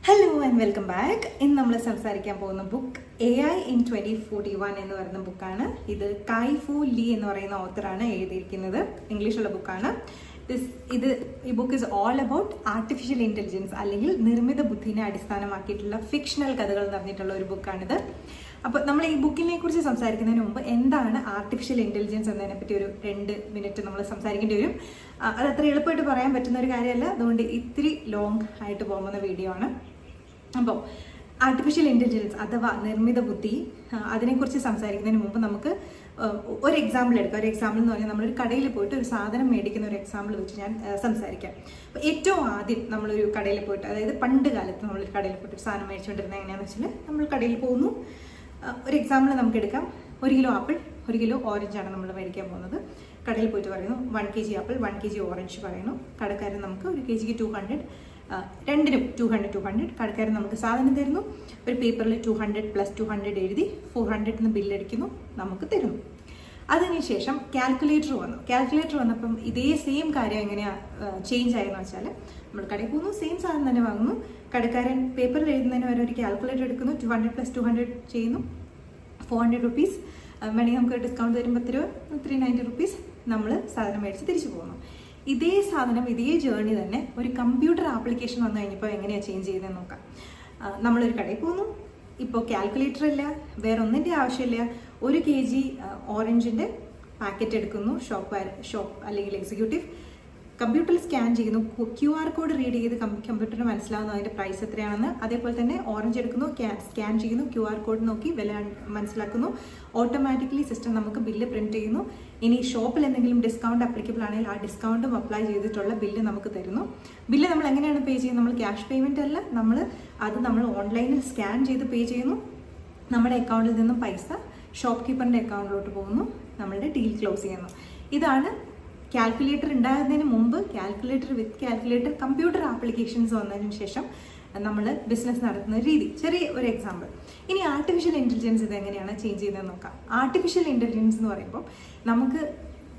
Hello and welcome back. ഇന്ന് നമ്മൾ സംസാരിക്കാൻ പോകുന്ന ബുക്ക് AI in 2041 എന്ന് പറയുന്ന ബുക്കാണ്. ഇത് കൈഫു ലീ എന്ന് പറയുന്ന ഓത്തറാണ് എഴുതിയിരിക്കുന്നത്. ഇംഗ്ലീഷുള്ള ബുക്കാണ്. ഈ book is all about artificial intelligence അല്ലെങ്കിൽ നിർമ്മിത ബുദ്ധിനെ അടിസ്ഥാനമാക്കിയിട്ടുള്ള ഫിക്ഷണൽ കഥകൾ നിറഞ്ഞിട്ടുള്ള ഒരു ബുക്കാണിത്. അപ്പോൾ നമ്മൾ ഈ ബുക്കിനെ കുറിച്ച് സംസാരിക്കുന്നതിന് മുമ്പ് എന്താണ് ആർട്ടിഫിഷ്യൽ ഇൻ്റലിജൻസ് എന്നതിനെ പറ്റി ഒരു 2 മിനിറ്റ് നമ്മൾ സംസാരിക്കേണ്ടി വരും. അത് അത്ര എളുപ്പമായിട്ട് പറയാൻ പറ്റുന്ന ഒരു കാര്യമല്ല, അതുകൊണ്ട് ഇത്തിരി ലോങ് ആയിട്ട് പോകുന്ന വീഡിയോ ആണ്. അപ്പോൾ ആർട്ടിഫിഷ്യൽ ഇൻ്റലിജൻസ് അഥവാ നിർമ്മിത ബുദ്ധി, അതിനെക്കുറിച്ച് സംസാരിക്കുന്നതിന് മുമ്പ് നമുക്ക് ഒരു എക്സാമ്പിൾ എടുക്കാം. ഒരു എക്സാമ്പിൾ എന്ന് പറഞ്ഞാൽ നമ്മളൊരു കടയിൽ പോയിട്ട് ഒരു സാധനം മേടിക്കുന്ന ഒരു എക്സാമ്പിൾ വെച്ച് ഞാൻ സംസാരിക്കാം. അപ്പോൾ ഏറ്റവും ആദ്യം നമ്മളൊരു കടയിൽ പോയിട്ട്, അതായത് പണ്ട് കാലത്ത് നമ്മളൊരു കടയിൽ പോയിട്ട് ഒരു സാധനം മേടിച്ചുകൊണ്ടിരുന്നത് എങ്ങനെയാണെന്ന് വെച്ചാൽ നമ്മൾ കടയിൽ പോകുന്നു. ഒരു എക്സാമ്പിൾ നമുക്ക് എടുക്കാം. 1 കിലോ ആപ്പിൾ 1 കിലോ ഓറഞ്ചാണ് നമ്മൾ മേടിക്കാൻ പോകുന്നത്. കടയിൽ പോയിട്ട് പറയുന്നു 1 kg ആപ്പിൾ 1 kg ഓറഞ്ച് പറയുന്നു. കടക്കാരൻ നമുക്ക് 1 kg 200, രണ്ടിനും 200 കടക്കാരൻ നമുക്ക് സാധനം തരുന്നു. ഒരു പേപ്പറിൽ 200 + 200 എഴുതി 400 ബില്ലടിക്കുന്നു, നമുക്ക് തരുന്നു. അതിനുശേഷം കാൽക്കുലേറ്റർ വന്നപ്പം ഇതേ സെയിം കാര്യം എങ്ങനെയാണ് ചേഞ്ച് ആയെന്ന് വെച്ചാൽ, നമ്മൾ കടയിൽ പോകുന്നു, സെയിം സാധനം തന്നെ വാങ്ങുന്നു. കടക്കാരൻ പേപ്പറിൽ എഴുതുന്നതിന് വരെ ഒരു കാൽക്കുലേറ്റർ എടുക്കുന്നു, 200 + 200 ചെയ്യുന്നു, 400 റുപ്പീസ്. വേണമെങ്കിൽ നമുക്ക് ഡിസ്കൗണ്ട് തരുമ്പോൾ 390 റുപ്പീസ് നമ്മൾ സാധനം മേടിച്ച് തിരിച്ചു പോകുന്നു. ഇതേ സാധനം, ഇതേ ജേർണി തന്നെ ഒരു കമ്പ്യൂട്ടർ ആപ്ലിക്കേഷൻ വന്നു കഴിഞ്ഞപ്പോൾ എങ്ങനെയാണ് ചേഞ്ച് ചെയ്തതെന്ന് നോക്കാം. നമ്മളൊരു കടയിൽ പോകുന്നു, ഇപ്പോൾ കാൽക്കുലേറ്റർ ഇല്ല, വേറെ ഒന്നിൻ്റെ ആവശ്യമില്ല. 1 kg ഓറഞ്ചിൻ്റെ പാക്കറ്റ് എടുക്കുന്നു. ഷോപ്പ് അല്ലെങ്കിൽ എക്സിക്യൂട്ടീവ് കമ്പ്യൂട്ടറിൽ സ്കാൻ ചെയ്യുന്നു, QR കോഡ് റീഡ് ചെയ്ത് കമ്പ്യൂട്ടറിന് മനസ്സിലാവുന്നു അതിൻ്റെ പ്രൈസ് എത്രയാണെന്ന്. അതേപോലെ തന്നെ ഓറഞ്ച് എടുക്കുന്നു, സ്കാൻ ചെയ്യുന്നു, QR കോഡ് നോക്കി വില മനസ്സിലാക്കുന്നു. ഓട്ടോമാറ്റിക്കലി സിസ്റ്റം നമുക്ക് ബില്ല് പ്രിൻറ്റ് ചെയ്യുന്നു. ഇനി ഷോപ്പിൽ എന്തെങ്കിലും ഡിസ്കൗണ്ട് അപ്ലിക്കബിൾ ആണെങ്കിൽ ആ ഡിസ്കൗണ്ടും അപ്ലൈ ചെയ്തിട്ടുള്ള ബില്ല് നമുക്ക് തരുന്നു. ബില്ല് നമ്മൾ എങ്ങനെയാണ് പേ ചെയ്യുന്നത്? നമ്മൾ ക്യാഷ് പേയ്മെൻ്റ് അല്ല, നമ്മൾ ഓൺലൈനിൽ സ്കാൻ ചെയ്ത് പേ ചെയ്യുന്നു. നമ്മുടെ അക്കൗണ്ടിൽ നിന്നും പൈസ ഷോപ്പ് കീപ്പറിൻ്റെ അക്കൗണ്ടിലോട്ട് പോകുന്നു, നമ്മളുടെ ഡീൽ ക്ലോസ് ചെയ്യുന്നു. ഇതാണ് കാൽക്കുലേറ്റർ ഉണ്ടാകുന്നതിന് മുമ്പ്, വിത്ത് കാൽക്കുലേറ്റർ കമ്പ്യൂട്ടർ ആപ്ലിക്കേഷൻസ് വന്നതിന് ശേഷം നമ്മൾ ബിസിനസ് നടത്തുന്ന രീതി. ചെറിയ ഒരു എക്സാമ്പിൾ. ഇനി ആർട്ടിഫിഷ്യൽ ഇൻ്റലിജൻസ് ഇത് എങ്ങനെയാണ് ചേഞ്ച് ചെയ്തതെന്ന് നോക്കാം. ആർട്ടിഫിഷ്യൽ ഇൻ്റലിജൻസ് എന്ന് പറയുമ്പോൾ നമുക്ക്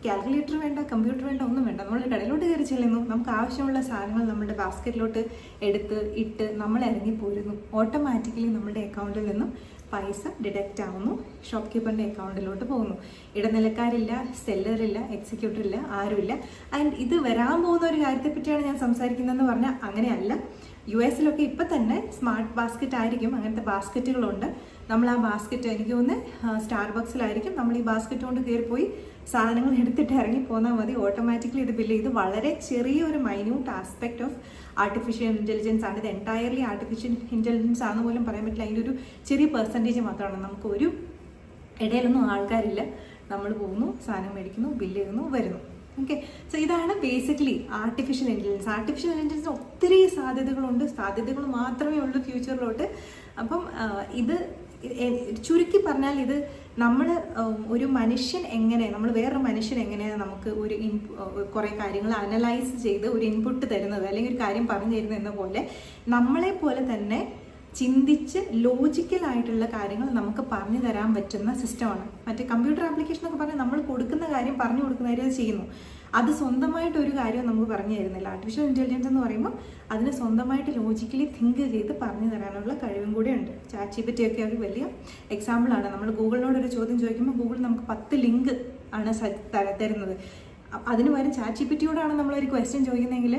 കാൽക്കുലേറ്റർ വേണ്ട, കമ്പ്യൂട്ടർ വേണ്ട, ഒന്നും വേണ്ട. നമ്മൾ കടയിലോട്ട് കയറി ചെല്ലുന്നു, നമുക്ക് ആവശ്യമുള്ള സാധനങ്ങൾ നമ്മുടെ ബാസ്ക്കറ്റിലോട്ട് ഇട്ട് നമ്മൾ ഇറങ്ങിപ്പോരുന്നു. ഓട്ടോമാറ്റിക്കലി നമ്മുടെ അക്കൗണ്ടിൽ നിന്നും പൈസ ഡിഡക്റ്റ് ആവുന്നു, ഷോപ്പ് കീപ്പറിൻ്റെ അക്കൗണ്ടിലോട്ട് പോകുന്നു. ഇടനിലക്കാരില്ല, സെല്ലറില്ല, എക്സിക്യൂട്ടർ ഇല്ല, ആരുമില്ല. ആൻഡ് ഇത് വരാൻ പോകുന്ന ഒരു കാര്യത്തെ പറ്റിയാണ് ഞാൻ സംസാരിക്കുന്നതെന്ന് പറഞ്ഞാൽ അങ്ങനെയല്ല. US ഇപ്പം തന്നെ സ്മാർട്ട് ബാസ്ക്കറ്റ് ആയിരിക്കും, അങ്ങനത്തെ ബാസ്ക്കറ്റുകളുണ്ട്. നമ്മൾ ആ ബാസ്ക്കറ്റ്, എനിക്ക് തോന്നുന്നത് സ്റ്റാർബക്സിലായിരിക്കും, നമ്മൾ ഈ ബാസ്ക്കറ്റ് കൊണ്ട് കയറിപ്പോയി സാധനങ്ങൾ എടുത്തിട്ട് ഇറങ്ങി പോന്നാൽ മതി. ഓട്ടോമാറ്റിക്കലി ഇത് ബില്ല് ചെയ്ത്, വളരെ ചെറിയൊരു minute aspect of artificial intelligence ആണ്. ഇത് എൻറ്റയർലി ആർട്ടിഫിഷ്യൽ ഇൻ്റലിജൻസ് ആണെന്ന് പോലും പറയാൻ പറ്റില്ല. അതിൻ്റെ ഒരു ചെറിയ പെർസെൻറ്റേജ് മാത്രമാണ്. നമുക്ക് ഒരു ഇടയിലൊന്നും ആൾക്കാരില്ല, നമ്മൾ പോകുന്നു, സാധനം മേടിക്കുന്നു, ബില്ല് ചെയ്യുന്നു, വരുന്നു. ഓക്കെ, സോ ഇതാണ് ബേസിക്കലി ആർട്ടിഫിഷ്യൽ ഇൻ്റലിജൻസ്. ആർട്ടിഫിഷ്യൽ ഇൻ്റലിജൻസിന് ഒത്തിരി സാധ്യതകളുണ്ട്, സാധ്യതകൾ മാത്രമേ ഉള്ളൂ ഫ്യൂച്ചറിലോട്ട്. അപ്പം ഇത് ചുരുക്കി പറഞ്ഞാൽ, ഇത് നമ്മൾ ഒരു മനുഷ്യൻ എങ്ങനെ, നമ്മൾ വേറൊരു മനുഷ്യൻ എങ്ങനെയാണ് നമുക്ക് ഒരു കുറേ കാര്യങ്ങൾ അനലൈസ് ചെയ്ത് ഒരു ഇൻപുട്ട് തരുന്നത്, അല്ലെങ്കിൽ ഒരു കാര്യം പറഞ്ഞു തരുന്നത് എന്ന പോലെ നമ്മളെപ്പോലെ തന്നെ ചിന്തിച്ച് ലോജിക്കലായിട്ടുള്ള കാര്യങ്ങൾ നമുക്ക് പറഞ്ഞു തരാൻ പറ്റുന്ന സിസ്റ്റമാണ്. മറ്റേ കമ്പ്യൂട്ടർ ആപ്ലിക്കേഷൻ എന്നൊക്കെ പറഞ്ഞാൽ നമ്മൾ കൊടുക്കുന്ന കാര്യം പറഞ്ഞു കൊടുക്കുന്നവരെ അത് ചെയ്യുന്നു. അത് സ്വന്തമായിട്ട് ഒരു കാര്യവും നമുക്ക് പറഞ്ഞു തരുന്നില്ല. ആർട്ടിഫിഷ്യൽ ഇൻ്റലിജൻസ് എന്ന് പറയുമ്പോൾ അതിന് സ്വന്തമായിട്ട് ലോജിക്കലി തിങ്ക് ചെയ്ത് പറഞ്ഞു തരാനുള്ള കഴിവും കൂടെ ഉണ്ട്. ChatGPT ഒക്കെ ഒരു വലിയ എക്സാമ്പിളാണ്. നമ്മൾ ഗൂഗിളിനോട് ഒരു ചോദ്യം ചോദിക്കുമ്പോൾ ഗൂഗിൾ നമുക്ക് 10 ലിങ്ക് ആണ് തരുന്നത്. അതിന് പകരം ChatGPTയോടാണ് നമ്മളൊരു ക്വസ്റ്റ്യൻ ചോദിക്കുന്നതെങ്കിൽ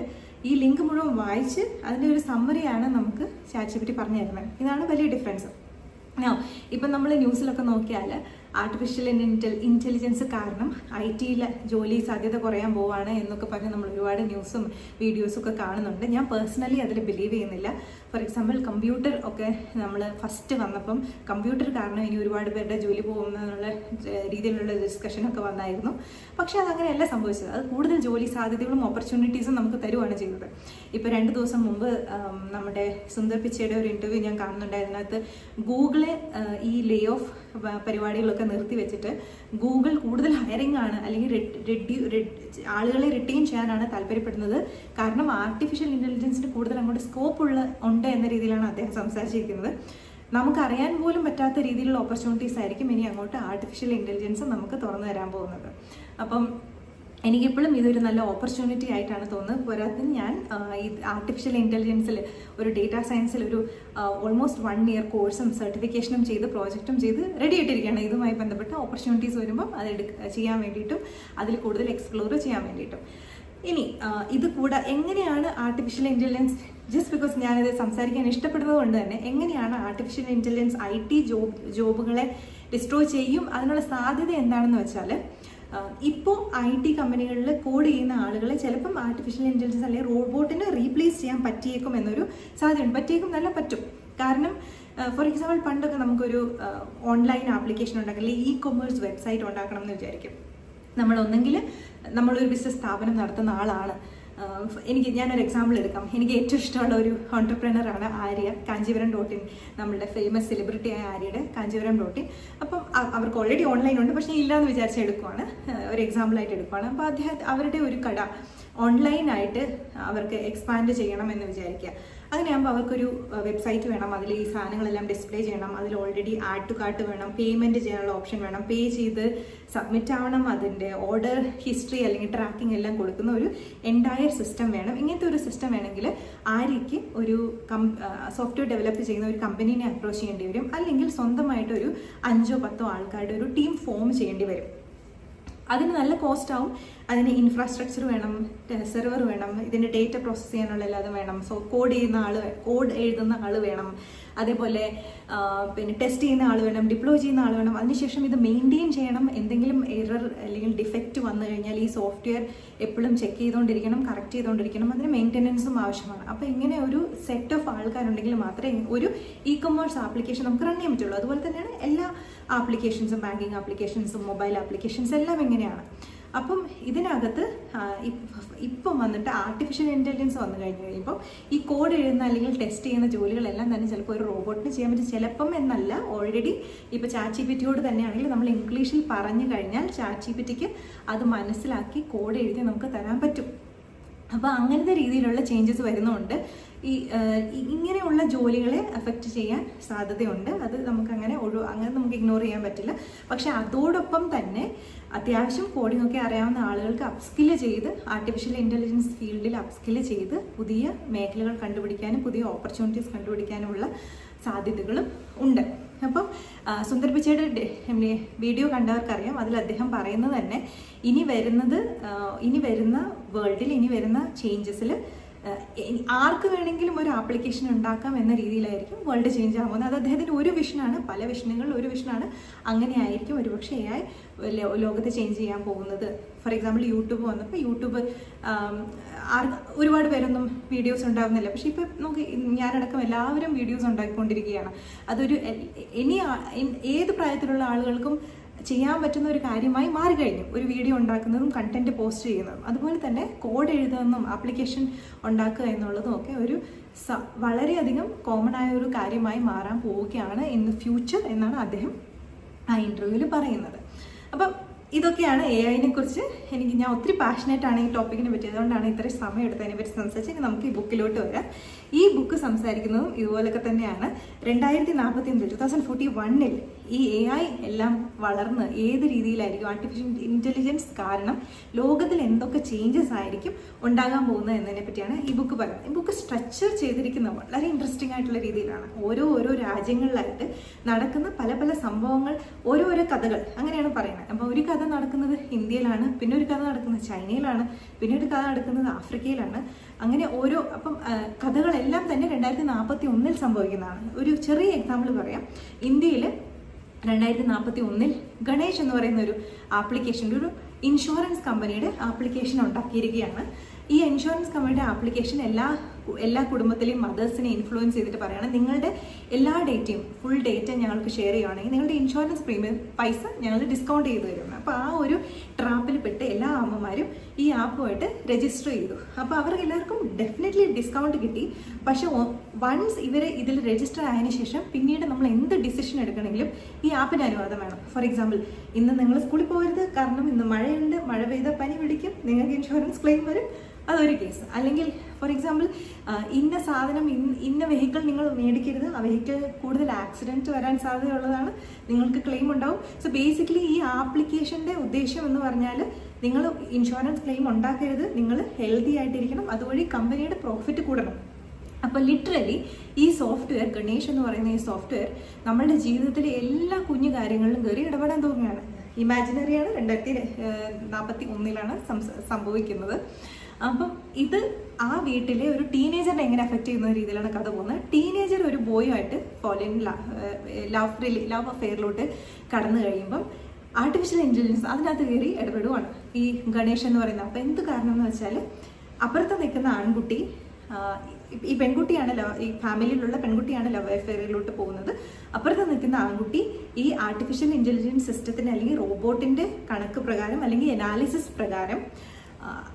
ഈ ലിങ്ക് മുഴുവൻ വായിച്ച് അതിൻ്റെ ഒരു സമ്മറിയാണ് നമുക്ക് ChatGPT പറഞ്ഞു തരുന്നത്. ഇതാണ് വലിയ ഡിഫറൻസ്. ഇപ്പം നമ്മൾ ന്യൂസിലൊക്കെ നോക്കിയാൽ ആർട്ടിഫിഷ്യൽ ഇൻ്റലിജൻസ് കാരണം IT-യിൽ ജോലി സാധ്യത കുറയാൻ പോവാണ് എന്നൊക്കെ പറഞ്ഞ് നമ്മൾ ഒരുപാട് ന്യൂസും വീഡിയോസും ഒക്കെ കാണുന്നുണ്ട്. ഞാൻ പേഴ്സണലി അതിൽ ബിലീവ് ചെയ്യുന്നില്ല. ഫോർ എക്സാമ്പിൾ, കമ്പ്യൂട്ടർ ഒക്കെ നമ്മൾ ഫസ്റ്റ് വന്നപ്പം കമ്പ്യൂട്ടർ കാരണം ഇനി ഒരുപാട് പേരുടെ ജോലി പോകുന്നുള്ള രീതിയിലുള്ള ഡിസ്കഷനൊക്കെ വന്നായിരുന്നു. പക്ഷേ അതങ്ങനെയല്ല സംഭവിച്ചത്. അത് കൂടുതൽ ജോലി സാധ്യതകളും ഓപ്പർച്യൂണിറ്റീസും നമുക്ക് തരുവാണ് ചെയ്തത്. ഇപ്പോൾ 2 ദിവസം മുമ്പ് നമ്മുടെ സുന്ദർ പിച്ചയുടെ ഒരു ഇൻ്റർവ്യൂ ഞാൻ കാണുന്നുണ്ട്. അതിനകത്ത് ഗൂഗിള് ഈ ലേ ഓഫ് പരിപാടികളൊക്കെ നിർത്തി വെച്ചിട്ട് ഗൂഗിൾ കൂടുതൽ ഹയറിംഗ് ആണ്, അല്ലെങ്കിൽ ആളുകളെ റിട്ടെയിൻ ചെയ്യാനാണ് താല്പര്യപ്പെടുന്നത്. കാരണം ആർട്ടിഫിഷ്യൽ ഇൻ്റലിജൻസിന് കൂടുതൽ അങ്ങോട്ട് സ്കോപ്പ് ഉണ്ട് എന്ന രീതിയിലാണ് അദ്ദേഹം സംസാരിച്ചിരിക്കുന്നത്. നമുക്കറിയാൻ പോലും പറ്റാത്ത രീതിയിലുള്ള ഓപ്പർച്യൂണിറ്റീസ് ആയിരിക്കും ഇനി അങ്ങോട്ട് ആർട്ടിഫിഷ്യൽ ഇൻ്റലിജൻസ് നമുക്ക് തുറന്നു തരാൻ പോകുന്നത്. അപ്പം എനിക്കിപ്പോഴും ഇതൊരു നല്ല ഓപ്പർച്യൂണിറ്റി ആയിട്ടാണ് തോന്നുന്നത്. പോരാത്തിന് ഞാൻ ഈ ആർട്ടിഫിഷ്യൽ ഇൻ്റലിജൻസിൽ ഒരു ഡേറ്റാ സയൻസിൽ ഒരു ഓൾമോസ്റ്റ് 1 ഇയർ കോഴ്സും സർട്ടിഫിക്കേഷനും ചെയ്ത് പ്രോജക്റ്റും ചെയ്ത് റെഡി ആയിട്ടിരിക്കുകയാണ്. ഇതുമായി ബന്ധപ്പെട്ട ഓപ്പർച്യൂണിറ്റീസ് വരുമ്പം അത് ചെയ്യാൻ വേണ്ടിയിട്ടും അതിൽ കൂടുതൽ എക്സ്പ്ലോർ ചെയ്യാൻ വേണ്ടിയിട്ടും. ഇനി ഇത് കൂടെ എങ്ങനെയാണ് ആർട്ടിഫിഷ്യൽ ഇൻ്റലിജൻസ്, ജസ്റ്റ് ബിക്കോസ് ഞാനിത് സംസാരിക്കാൻ ഇഷ്ടപ്പെടുന്നത് കൊണ്ട് തന്നെ, എങ്ങനെയാണ് ആർട്ടിഫിഷ്യൽ ഇൻ്റലിജൻസ് IT ജോബുകളെ ഡിസ്ട്രോയ് ചെയ്യും, അതിനുള്ള സാധ്യത എന്താണെന്ന് വെച്ചാൽ, ഇപ്പോൾ IT കമ്പനികളിൽ കോഡ് ചെയ്യുന്ന ആളുകളെ ചിലപ്പം ആർട്ടിഫിഷ്യൽ ഇൻ്റലിജൻസ് അല്ലെങ്കിൽ റോബോട്ടിനെ റീപ്ലേസ് ചെയ്യാൻ പറ്റിയേക്കും എന്നൊരു സാധ്യതയുണ്ട്. പറ്റിയേക്കും, നല്ല പറ്റും. കാരണം ഫോർ എക്സാമ്പിൾ പണ്ടൊക്കെ നമുക്കൊരു ഓൺലൈൻ ആപ്ലിക്കേഷൻ ഉണ്ടാക്കണം, അല്ലെങ്കിൽ കൊമേഴ്സ് വെബ്സൈറ്റ് ഉണ്ടാക്കണം എന്ന് വിചാരിക്കും. നമ്മളൊന്നെങ്കിൽ നമ്മളൊരു ബിസിനസ് സ്ഥാപനം നടത്തുന്ന ആളാണ്. ഞാനൊരു എക്സാമ്പിൾ എടുക്കാം. എനിക്ക് ഏറ്റവും ഇഷ്ടമുള്ള ഒരു ഓൺടർപ്രണറാണ് ആര്യ, കാഞ്ചീപുരം.in, നമ്മളുടെ ഫേമസ് സെലിബ്രിറ്റിയായ ആര്യയുടെ കാഞ്ചീപുരം.in. അപ്പം അവർക്ക് ഓൾറെഡി ഓൺലൈൻ ഉണ്ട്, പക്ഷേ ഇല്ലയെന്ന് വിചാരിച്ച് എടുക്കുവാണ്, ഒരു എക്സാമ്പിളായിട്ട് എടുക്കുവാണ്. അപ്പോൾ അവരുടെ ഒരു കട ഓൺലൈനായിട്ട് അവർക്ക് എക്സ്പാൻഡ് ചെയ്യണം എന്ന് വിചാരിക്കുക. അങ്ങനെയാകുമ്പോൾ അവർക്കൊരു വെബ്സൈറ്റ് വേണം, അതിൽ ഈ സാധനങ്ങളെല്ലാം ഡിസ്പ്ലേ ചെയ്യണം, അതിൽ ഓൾറെഡി ആഡ് ടു കാർട്ട് വേണം, പേയ്മെൻറ്റ് ചെയ്യാനുള്ള ഓപ്ഷൻ വേണം, പേ ചെയ്ത് സബ്മിറ്റ് ആവണം, അതിൻ്റെ ഓർഡർ ഹിസ്റ്ററി അല്ലെങ്കിൽ ട്രാക്കിംഗ് എല്ലാം കൊടുക്കുന്ന ഒരു എൻറ്റയർ സിസ്റ്റം വേണം. ഇങ്ങനത്തെ ഒരു സിസ്റ്റം വേണമെങ്കിൽ ആര്യയ്ക്ക് ഒരു സോഫ്റ്റ്വെയർ ഡെവലപ്പ് ചെയ്യുന്ന ഒരു കമ്പനീനെ അപ്രോച്ച് ചെയ്യേണ്ടി വരും, അല്ലെങ്കിൽ സ്വന്തമായിട്ട് ഒരു 5-10 ആൾക്കാരുടെ ഒരു ടീം ഫോം ചെയ്യേണ്ടി വരും. അതിന് നല്ല കോസ്റ്റ് ആവും. അതിന് ഇൻഫ്രാസ്ട്രക്ചർ വേണം, സെർവർ വേണം, ഇതിൻ്റെ ഡേറ്റ പ്രോസസ്സ് ചെയ്യാനുള്ള എല്ലാതും വേണം. സോ കോഡ് എഴുതുന്ന ആൾ വേണം, അതേപോലെ പിന്നെ ടെസ്റ്റ് ചെയ്യുന്ന ആൾ വേണം, ഡിപ്ലോയ് ചെയ്യുന്ന ആൾ വേണം. അതിനുശേഷം ഇത് മെയിൻറ്റെയിൻ ചെയ്യണം. എന്തെങ്കിലും എറർ അല്ലെങ്കിൽ ഡിഫക്റ്റ് വന്നു കഴിഞ്ഞാൽ ഈ സോഫ്റ്റ്വെയർ എപ്പോഴും ചെക്ക് ചെയ്തുകൊണ്ടിരിക്കണം, കറക്റ്റ് ചെയ്തുകൊണ്ടിരിക്കണം. അതിന് മെയിൻ്റെനൻസും ആവശ്യമാണ്. അപ്പോൾ ഇങ്ങനെ ഒരു സെറ്റ് ഓഫ് ആൾക്കാരുണ്ടെങ്കിൽ മാത്രമേ ഒരു കൊമേഴ്സ് ആപ്ലിക്കേഷൻ നമുക്ക് റൺ ചെയ്യാൻ പറ്റുള്ളൂ. അതുപോലെ തന്നെയാണ് എല്ലാ ആപ്ലിക്കേഷൻസും, ബാങ്കിങ് ആപ്ലിക്കേഷൻസും, മൊബൈൽ ആപ്ലിക്കേഷൻസ് എല്ലാം ഇങ്ങനെയാണ്. അപ്പം ഇതിനകത്ത് ഇപ്പം വന്നിട്ട് ആർട്ടിഫിഷ്യൽ ഇൻ്റലിജൻസ് വന്നു കഴിയുമ്പോൾ ഈ കോഡ് എഴുതുന്ന അല്ലെങ്കിൽ ടെസ്റ്റ് ചെയ്യുന്ന ജോലികളെല്ലാം തന്നെ ചിലപ്പോൾ ഒരു റോബോട്ടിന് ചെയ്യാൻ പറ്റും. ചിലപ്പം എന്നല്ല, ഓൾറെഡി ഇപ്പോൾ ChatGPT തന്നെയാണെങ്കിൽ നമ്മൾ ഇംഗ്ലീഷിൽ പറഞ്ഞു കഴിഞ്ഞാൽ ChatGPTക്ക് അത് മനസ്സിലാക്കി കോഡ് എഴുതി നമുക്ക് തരാൻ പറ്റും. അപ്പോൾ അങ്ങനത്തെ രീതിയിലുള്ള ചേഞ്ചസ് വരുന്നുണ്ട്. ഇങ്ങനെയുള്ള ജോലികളെ അഫക്റ്റ് ചെയ്യാൻ സാധ്യതയുണ്ട്. അത് അങ്ങനെ നമുക്ക് ഇഗ്നോർ ചെയ്യാൻ പറ്റില്ല. പക്ഷെ അതോടൊപ്പം തന്നെ അത്യാവശ്യം കോഡിംഗ് ഒക്കെ അറിയാവുന്ന ആളുകൾക്ക് അപ്സ്കില് ചെയ്ത് ആർട്ടിഫിഷ്യൽ ഇൻ്റലിജൻസ് ഫീൽഡിൽ അപ്സ്കില് ചെയ്ത് പുതിയ മേഖലകൾ കണ്ടുപിടിക്കാനും പുതിയ ഓപ്പർച്യൂണിറ്റീസ് കണ്ടുപിടിക്കാനുമുള്ള സാധ്യതകളും ഉണ്ട്. അപ്പം സുന്ദർ പിച്ചയുടെ വീഡിയോ കണ്ടവർക്കറിയാം, അതിൽ അദ്ദേഹം പറയുന്നത് തന്നെ ഇനി വരുന്ന വേൾഡിൽ, ഇനി വരുന്ന ചേഞ്ചസിൽ ആർക്ക് വേണമെങ്കിലും ഒരു ആപ്ലിക്കേഷൻ ഉണ്ടാക്കാം എന്ന രീതിയിലായിരിക്കും വേൾഡ് ചേഞ്ച് ആകുന്നത്. അത് അദ്ദേഹത്തിൻ്റെ ഒരു വിഷനാണ്, പല വിഷനുകളിൽ ഒരു വിഷനാണ്. അങ്ങനെ ആയിരിക്കും ഒരുപക്ഷെ AI ലോകത്ത് ചേഞ്ച് ചെയ്യാൻ പോകുന്നത്. ഫോർ എക്സാമ്പിൾ യൂട്യൂബ് വന്നപ്പോൾ യൂട്യൂബ് ഒരുപാട് പേരൊന്നും വീഡിയോസ് ഉണ്ടാകുന്നില്ല, പക്ഷെ ഇപ്പം നമുക്ക് ഞാനടക്കം എല്ലാവരും വീഡിയോസ് ഉണ്ടാക്കിക്കൊണ്ടിരിക്കുകയാണ്. അതൊരു ഏത് പ്രായത്തിലുള്ള ആളുകൾക്കും ചെയ്യാൻ പറ്റുന്ന ഒരു കാര്യമായി മാറിക്കഴിഞ്ഞു, ഒരു വീഡിയോ ഉണ്ടാക്കുന്നതും കണ്ടന്റ് പോസ്റ്റ് ചെയ്യുന്നതും. അതുപോലെ തന്നെ കോഡ് എഴുതുന്നതും ആപ്ലിക്കേഷൻ ഉണ്ടാക്കുക എന്നുള്ളതും ഒക്കെ ഒരു വളരെയധികം കോമൺ ആയ ഒരു കാര്യമായി മാറാൻ പോവുകയാണ് ഇൻ ദ ഫ്യൂച്ചർ എന്നാണ് അദ്ദേഹം ആ ഇൻ്റർവ്യൂവിൽ പറയുന്നത്. അപ്പം ഇതൊക്കെയാണ് AI-നെ കുറിച്ച്. ഞാൻ ഒത്തിരി പാഷനേറ്റ് ആണ് ഈ ടോപ്പിക്കിനെ പറ്റി, അതുകൊണ്ടാണ് ഇത്രയും സമയം എടുത്തതിനെ പറ്റി സംസാരിച്ച്. നമുക്ക് ഈ ബുക്കിലോട്ട് വരാം. ഈ ബുക്ക് സംസാരിക്കുന്നതും ഇതുപോലൊക്കെ തന്നെയാണ്. 2041 ഈ AI എല്ലാം വളർന്ന് ഏത് രീതിയിലായിരിക്കും, ആർട്ടിഫിഷ്യൽ ഇൻ്റലിജൻസ് കാരണം ലോകത്തിൽ എന്തൊക്കെ ചേഞ്ചസ് ആയിരിക്കും ഉണ്ടാകാൻ പോകുന്നത് എന്നതിനെ പറ്റിയാണ് ഈ ബുക്ക് പറയുന്നത്. ഈ ബുക്ക് സ്ട്രക്ചർ ചെയ്തിരിക്കുന്നത് വളരെ ഇൻട്രസ്റ്റിംഗ് ആയിട്ടുള്ള രീതിയിലാണ്. ഓരോ രാജ്യങ്ങളിലായിട്ട് നടക്കുന്ന പല സംഭവങ്ങൾ, ഓരോ കഥകൾ, അങ്ങനെയാണ് പറയുന്നത്. അപ്പോൾ ഒരു കഥ നടക്കുന്നത് ഇന്ത്യയിലാണ്, പിന്നെ ഒരു കഥ നടക്കുന്നത് ചൈനയിലാണ്, പിന്നെ ഒരു കഥ നടക്കുന്നത് ആഫ്രിക്കയിലാണ്. അങ്ങനെ അപ്പം കഥകളെല്ലാം തന്നെ 2041 സംഭവിക്കുന്നതാണ്. ഒരു ചെറിയ എക്സാമ്പിൾ പറയാം. ഇന്ത്യയിൽ 2041 ഗണേഷ് എന്ന് പറയുന്ന ഒരു ആപ്ലിക്കേഷൻ്റെ ഒരു ഇൻഷുറൻസ് കമ്പനിയുടെ ആപ്ലിക്കേഷൻ ഉണ്ടാക്കിയിരിക്കുകയാണ്. ഈ ഇൻഷുറൻസ് കമ്പനിയുടെ ആപ്ലിക്കേഷൻ എല്ലാ കുടുംബത്തിലെയും മദേഴ്സിനെ ഇൻഫ്ലുവൻസ് ചെയ്തിട്ട് പറയുകയാണ്, നിങ്ങളുടെ എല്ലാ ഡേറ്റയും ഫുൾ ഡേറ്റ ഞങ്ങൾക്ക് ഷെയർ ചെയ്യുകയാണെങ്കിൽ നിങ്ങളുടെ ഇൻഷുറൻസ് പ്രീമിയം പൈസ ഞങ്ങൾ ഡിസ്കൗണ്ട് ചെയ്ത് തരുന്നു. അപ്പോൾ ആ ഒരു ട്രാപ്പിൽ പെട്ട് എല്ലാ അമ്മമാരും ഈ ആപ്പുമായിട്ട് രജിസ്റ്റർ ചെയ്തു. അപ്പോൾ അവർക്ക് എല്ലാവർക്കും ഡെഫിനറ്റ്ലി ഡിസ്കൗണ്ട് കിട്ടി. പക്ഷെ വൺസ് ഇതിൽ രജിസ്റ്റർ ആയതിനു ശേഷം പിന്നീട് നമ്മൾ എന്ത് ഡിസിഷൻ എടുക്കണമെങ്കിലും ഈ ആപ്പിന് അനുവാദം വേണം. ഫോർ എക്സാമ്പിൾ, ഇന്ന് നിങ്ങൾ സ്കൂളിൽ പോകരുത്, കാരണം ഇന്ന് മഴയുണ്ട്, മഴ പെയ്താൽ പനി പിടിക്കും, നിങ്ങൾക്ക് ഇൻഷുറൻസ് ക്ലെയിം വരും, അതൊരു കേസ്. അല്ലെങ്കിൽ ഫോർ എക്സാമ്പിൾ ഇന്ന സാധനം ഇന്ന വെഹിക്കിൾ നിങ്ങൾ മേടിക്കരുത്, ആ വെഹിക്കിൾ കൂടുതൽ ആക്സിഡൻറ്റ് വരാൻ സാധ്യതയുള്ളതാണ്, നിങ്ങൾക്ക് ക്ലെയിം ഉണ്ടാവും. സോ ബേസിക്കലി ഈ ആപ്ലിക്കേഷൻ്റെ ഉദ്ദേശം എന്ന് പറഞ്ഞാൽ നിങ്ങൾ ഇൻഷുറൻസ് ക്ലെയിം ഉണ്ടാക്കരുത്, നിങ്ങൾ ഹെൽത്തി ആയിട്ടിരിക്കണം, അതുവഴി കമ്പനിയുടെ പ്രോഫിറ്റ് കൂടണം. അപ്പോൾ ലിറ്ററലി ഈ സോഫ്റ്റ്വെയർ, ഗണേഷ് എന്ന് പറയുന്ന ഈ സോഫ്റ്റ്വെയർ നമ്മളുടെ ജീവിതത്തിലെ എല്ലാ കുഞ്ഞു കാര്യങ്ങളിലും കയറി ഇടപെടാൻ തോന്നുകയാണ്. ഇമാജിനറിയാണ്, 2041 സംഭവിക്കുന്നത്. അപ്പം ഇത് ആ വീട്ടിലെ ഒരു ടീനേജറിനെ എങ്ങനെ അഫക്റ്റ് ചെയ്യുന്ന രീതിയിലാണ് കഥ പോകുന്നത്. ടീനേജർ ഒരു ബോയുമായിട്ട് ലവ് അഫെയറിലോട്ട് കടന്നു കഴിയുമ്പം ആർട്ടിഫിഷ്യൽ ഇൻ്റലിജൻസ് അതിനകത്ത് കയറി ഇടപെടുവാണ് ഈ ഗണേഷ് എന്ന് പറയുന്നത്. അപ്പം എന്ത് കാരണം എന്ന് വെച്ചാൽ അപ്പുറത്ത് നിൽക്കുന്ന ആൺകുട്ടി, ഈ പെൺകുട്ടിയാണ് ഈ ഫാമിലിയിലുള്ള പെൺകുട്ടിയാണ് ലവ് അഫെയറിലോട്ട് പോകുന്നത്. അപ്പുറത്ത് നിൽക്കുന്ന ആൺകുട്ടി ഈ ആർട്ടിഫിഷ്യൽ ഇൻ്റലിജൻസ് സിസ്റ്റത്തിന് അല്ലെങ്കിൽ റോബോട്ടിൻ്റെ കണക്ക് പ്രകാരം അല്ലെങ്കിൽ അനാലിസിസ് പ്രകാരം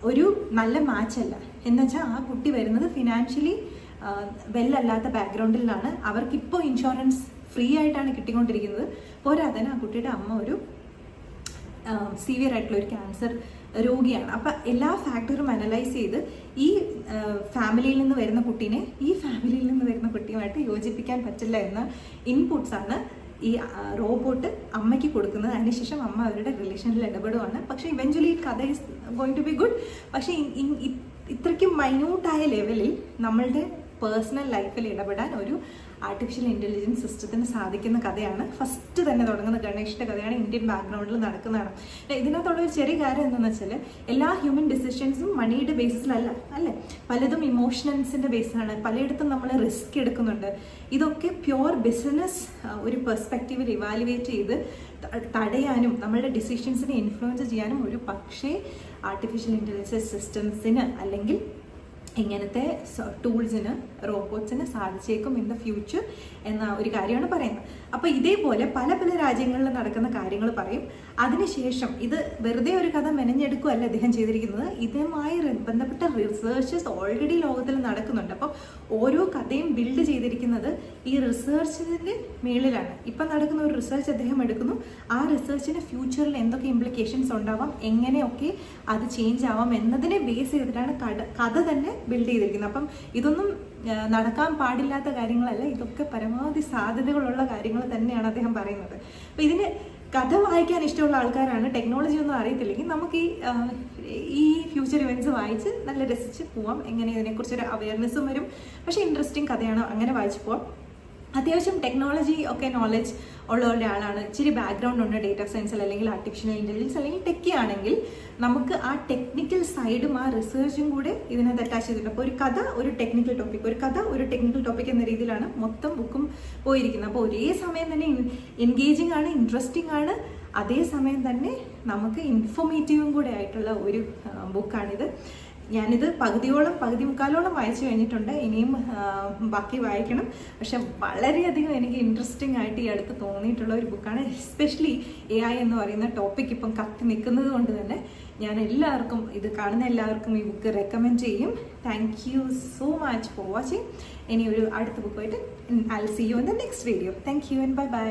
ഒരു നല്ല മാച്ച് അല്ല. എന്നുവെച്ചാൽ ആ കുട്ടി വരുന്നത് ഫിനാൻഷ്യലി വെല്ലല്ലാത്ത ബാക്ക്ഗ്രൗണ്ടിലാണ്. അവർക്കിപ്പോൾ ഇൻഷുറൻസ് ഫ്രീ ആയിട്ടാണ് കിട്ടിക്കൊണ്ടിരിക്കുന്നത്. പോരാതെ ആ കുട്ടിയുടെ അമ്മ ഒരു സിവിയർ ആയിട്ടുള്ള ഒരു ക്യാൻസർ രോഗിയാണ്. അപ്പം എല്ലാ ഫാക്ടറും അനലൈസ് ചെയ്ത് ഈ ഫാമിലിയിൽ നിന്ന് വരുന്ന കുട്ടീനെ ഈ ഫാമിലിയിൽ നിന്ന് വരുന്ന കുട്ടിയുമായിട്ട് യോജിപ്പിക്കാൻ പറ്റില്ല എന്ന ഇൻപുട്സാണ് ഈ റോബോട്ട് അമ്മയ്ക്ക് കൊടുക്കുന്നത്. അതിനുശേഷം അമ്മ അവരുടെ റിലേഷനിൽ ഇടപെടുവാണ്. പക്ഷേ ഇവഞ്ച്വലി കഥ is going to be good. പക്ഷേ ഇത്രയ്ക്കും മൈന്യൂട്ടായ ലെവലിൽ നമ്മളുടെ പേഴ്സണൽ ലൈഫിൽ ഇടപെടാൻ ഒരു ആർട്ടിഫിഷ്യൽ ഇൻ്റലിജൻസ് സിസ്റ്റത്തിന് സാധിക്കുന്ന കഥയാണ്. ഫസ്റ്റ് തന്നെ തുടങ്ങുന്ന ഗണേഷിൻ്റെ കഥയാണ്, ഇന്ത്യൻ ബാക്ക്ഗ്രൗണ്ടിൽ നടക്കുന്നതാണ്. ഇതിനകത്തുള്ള ഒരു ചെറിയ കാര്യം എന്താണെന്ന് വെച്ചാൽ എല്ലാ ഹ്യൂമൻ ഡിസിഷൻസും മണിയുടെ ബേസിസിലല്ല, അല്ലേ? പലതും ഇമോഷണൽസിൻ്റെ ബേസിലാണ്. പലയിടത്തും നമ്മൾ റിസ്ക് എടുക്കുന്നുണ്ട്. ഇതൊക്കെ പ്യുവർ ബിസിനസ് ഒരു പെർസ്പെക്റ്റീവിൽ ഇവാലുവേറ്റ് ചെയ്ത് തടയാനും നമ്മളുടെ ഡിസിഷൻസിനെ ഇൻഫ്ലുവൻസ് ചെയ്യാനും ഒരു പക്ഷേ ആർട്ടിഫിഷ്യൽ ഇൻ്റലിജൻസ് സിസ്റ്റംസിന് അല്ലെങ്കിൽ ഇങ്ങനത്തെ ടൂൾസിന്, റോബോട്ട്സിന് സാധിച്ചേക്കും ഇൻ ദ ഫ്യൂച്ചർ എന്ന ഒരു കാര്യമാണ് പറയുന്നത്. അപ്പോൾ ഇതേപോലെ പല പല രാജ്യങ്ങളിൽ നടക്കുന്ന കാര്യങ്ങൾ പറയും. അതിനുശേഷം ഇത് വെറുതെ ഒരു കഥ മെനഞ്ഞെടുക്കുകയല്ല അദ്ദേഹം ചെയ്തിരിക്കുന്നത്. ഇതുമായി ബന്ധപ്പെട്ട റിസർച്ചസ് ഓൾറെഡി ലോകത്തിൽ നടക്കുന്നുണ്ട്. അപ്പം ഓരോ കഥയും ബിൽഡ് ചെയ്തിരിക്കുന്നത് ഈ റിസർച്ചിൻ്റെ മേളിലാണ്. ഇപ്പം നടക്കുന്ന ഒരു റിസർച്ച് അദ്ദേഹം എടുക്കുന്നു. ആ റിസർച്ചിന് ഫ്യൂച്ചറിൽ എന്തൊക്കെ ഇംപ്ലിക്കേഷൻസ് ഉണ്ടാവാം, എങ്ങനെയൊക്കെ അത് ചേഞ്ച് ആവാം എന്നതിനെ ബേസ് ചെയ്തിട്ടാണ് കഥ തന്നെ ബിൽഡ് ചെയ്തിരിക്കുന്നത്. അപ്പം ഇതൊന്നും നടക്കാൻ പാടില്ലാത്ത കാര്യങ്ങളല്ല, ഇതൊക്കെ പരമാവധി സാധ്യതകളുള്ള കാര്യങ്ങൾ തന്നെയാണ് അദ്ദേഹം പറയുന്നത്. അപ്പം ഇതിന് കഥ വായിക്കാൻ ഇഷ്ടമുള്ള ആൾക്കാരാണ്, ടെക്നോളജി ഒന്നും അറിയത്തില്ലെങ്കിൽ നമുക്ക് ഈ ഫ്യൂച്ചർ ഇവൻറ്റ്സ് വായിച്ച് നല്ല രസിച്ച് പോവാം. എങ്ങനെ ഇതിനെക്കുറിച്ചൊരു അവയർനെസ്സും വരും. പക്ഷേ ഇൻട്രസ്റ്റിംഗ് കഥയാണ്, അങ്ങനെ വായിച്ചു പോവാം. അത്യാവശ്യം ടെക്നോളജി ഒക്കെ നോളജ് ഉള്ള ഒരാളാണ്, ഇച്ചിരി ബാക്ക്ഗ്രൗണ്ട് ഉണ്ട് ഡേറ്റാ സയൻസിൽ അല്ലെങ്കിൽ ആർട്ടിഫിഷ്യൽ ഇൻ്റലിജൻസ് അല്ലെങ്കിൽ ടെക്കി ആണെങ്കിൽ നമുക്ക് ആ ടെക്നിക്കൽ സൈഡും ആ റിസർച്ചും കൂടെ ഇതിനകത്ത് അറ്റാച്ച് ചെയ്തിട്ടുണ്ട്. അപ്പോൾ ഒരു കഥ ഒരു ടെക്നിക്കൽ ടോപ്പിക് എന്ന രീതിയിലാണ് മൊത്തം ബുക്കും പോയിരിക്കുന്നത്. അപ്പോൾ ഒരേ സമയം തന്നെ എൻഗേജിങ് ആണ്, ഇൻട്രസ്റ്റിംഗ് ആണ്, അതേസമയം തന്നെ നമുക്ക് ഇൻഫോർമേറ്റീവും കൂടെ ആയിട്ടുള്ള ഒരു ബുക്കാണിത്. ഞാനിത് പകുതി മുക്കാലോളം വായിച്ചു കഴിഞ്ഞിട്ടുണ്ട്. ഇനിയും ബാക്കി വായിക്കണം. പക്ഷെ വളരെയധികം എനിക്ക് ഇൻട്രസ്റ്റിംഗ് ആയിട്ട് ഈ അടുത്ത് തോന്നിയിട്ടുള്ള ഒരു ബുക്കാണ്. എസ്പെഷ്യലി AI എന്ന് പറയുന്ന ടോപ്പിക് ഇപ്പം കത്തി നിൽക്കുന്നത് കൊണ്ട് തന്നെ ഞാൻ എല്ലാവർക്കും, ഇത് കാണുന്ന എല്ലാവർക്കും ഈ ബുക്ക് റെക്കമെൻഡ് ചെയ്യും. Thank you so much for watching. ഇനി ഒരു അടുത്ത ബുക്കുമായിട്ട് I will see you in the next video. Thank you and bye by.